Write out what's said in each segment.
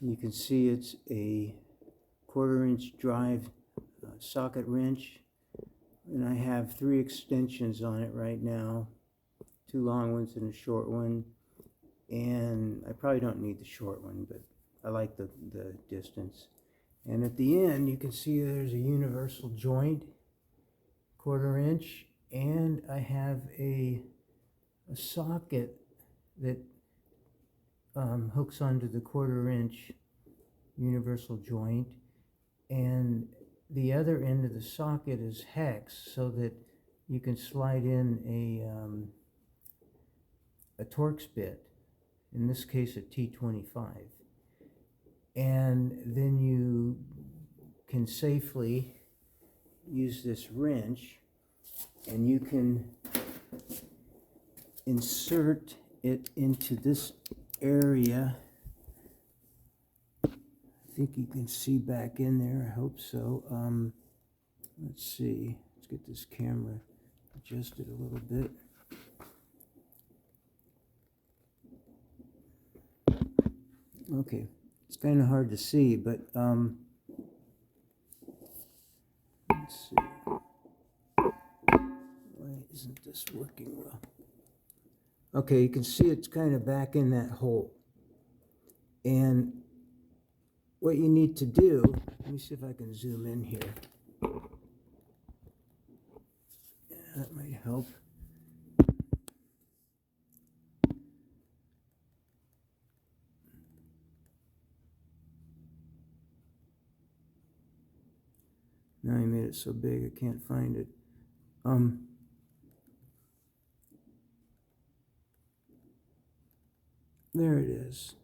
You can see it's a 1/4-inch drive socket wrench, and I have 3 extensions on it right now, 2 long ones and a short one, and I probably don't need the short one, but I like the distance. And at the end you can see there's a universal joint, 1/4-inch, and I have a socket that hooks onto the 1/4-inch universal joint, and the other end of the socket is hex, so that you can slide in a Torx bit, in this case a T25, and then you can safely use this wrench, and you can insert it into this area. I think you can see back in there, I hope so. Let's see, let's get this camera adjusted a little bit. Okay, it's kind of hard to see, but let's see. Why isn't this working well? Okay, you can see it's kind of back in that hole. And what you need to do, let me see if I can zoom in here. Yeah, that might help. Now I made it so big I can't find it. There it is.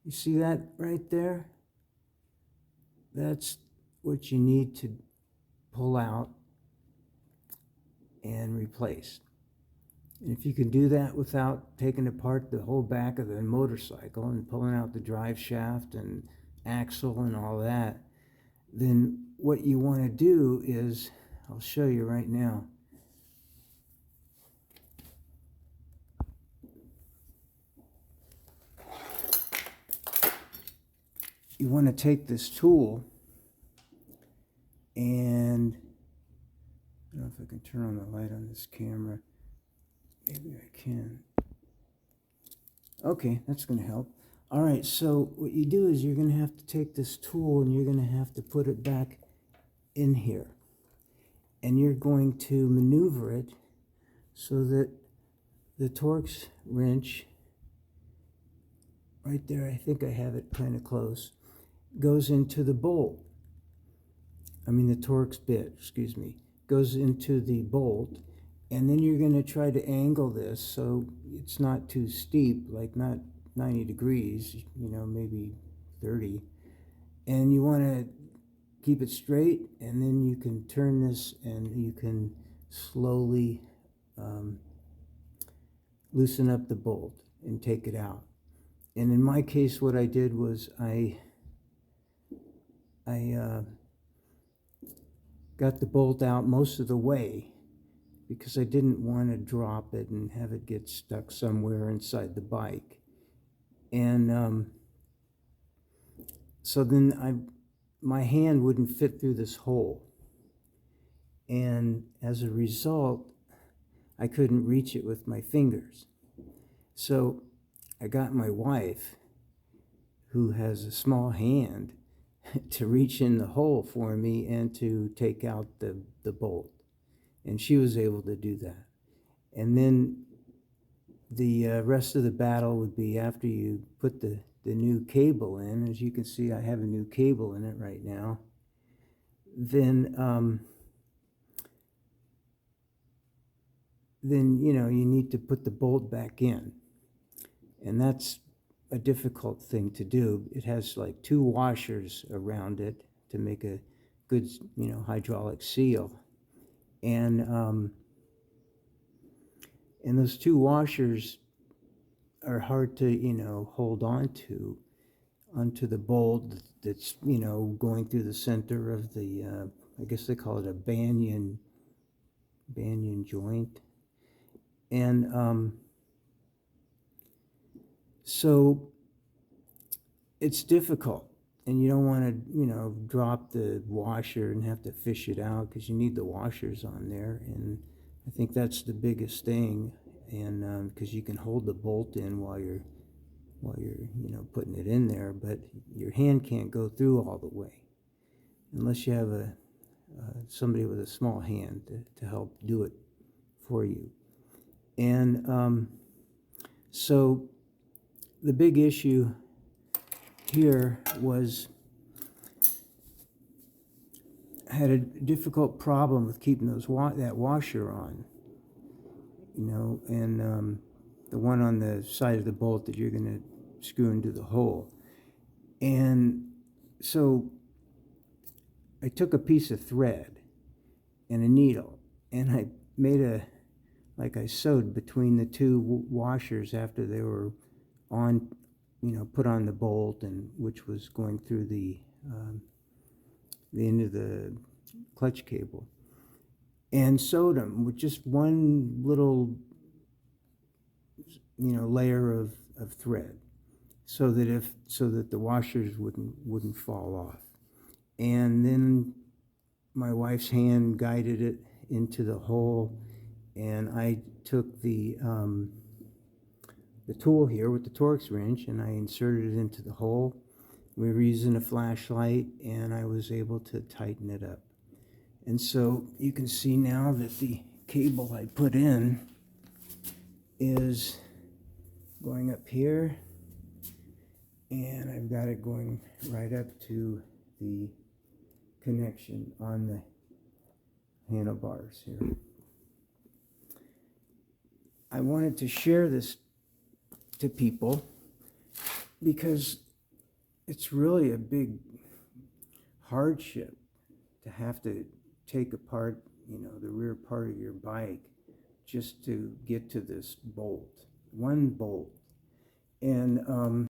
You see that right there? That's what you need to pull out and replace. And if you can do that without taking apart the whole back of the motorcycle and pulling out the drive shaft and axle and all that, then what you want to do is, I'll show you right now. You want to take this tool, and I don't know if I can turn on the light on this camera. Maybe I can. Okay, that's going to help. All right, so what you do is you're going to have to take this tool and you're going to have to put it back in here. And you're going to maneuver it so that the Torx wrench, right there, I think I have it kind of close, goes into the bolt. I mean the Torx bit, excuse me, goes into the bolt. And then you're going to try to angle this so it's not too steep, like not 90 degrees, you know, maybe 30. And you want to keep it straight, and then you can turn this and you can slowly loosen up the bolt and take it out. And in my case, what I did was I got the bolt out most of the way, because I didn't want to drop it and have it get stuck somewhere inside the bike. And so then my hand wouldn't fit through this hole. And as a result, I couldn't reach it with my fingers. So I got my wife, who has a small hand, to reach in the hole for me and to take out the bolt. And she was able to do that. And then the rest of the battle would be after you put the new cable in. As you can see, I have a new cable in it right now. Then you know, you need to put the bolt back in. And that's a difficult thing to do. It has like 2 washers around it to make a good, you know, hydraulic seal. And those 2 washers are hard to, you know, hold on to onto the bolt that's, you know, going through the center of the, I guess they call it a banyan joint. And so it's difficult, and you don't want to, drop the washer and have to fish it out, because you need the washers on there, and I think that's the biggest thing. And because you can hold the bolt in while you're putting it in there, but your hand can't go through all the way unless you have somebody with a small hand to help do it for you. And so the big issue here was I had a difficult problem with keeping that washer on, and the one on the side of the bolt that you're going to screw into the hole. And so I took a piece of thread and a needle, and I made I sewed between the two washers after they were on, put on the bolt, and which was going through the end of the clutch cable, and sewed them with just one little, layer of thread, so that the washers wouldn't fall off. And then my wife's hand guided it into the hole, and I took the tool here with the Torx wrench, and I inserted it into the hole. We were using a flashlight, and I was able to tighten it up. And so you can see now that the cable I put in is going up here, and I've got it going right up to the connection on the handlebars here. I wanted to share this to people because it's really a big hardship to have to take apart, the rear part of your bike just to get to this bolt, one bolt. And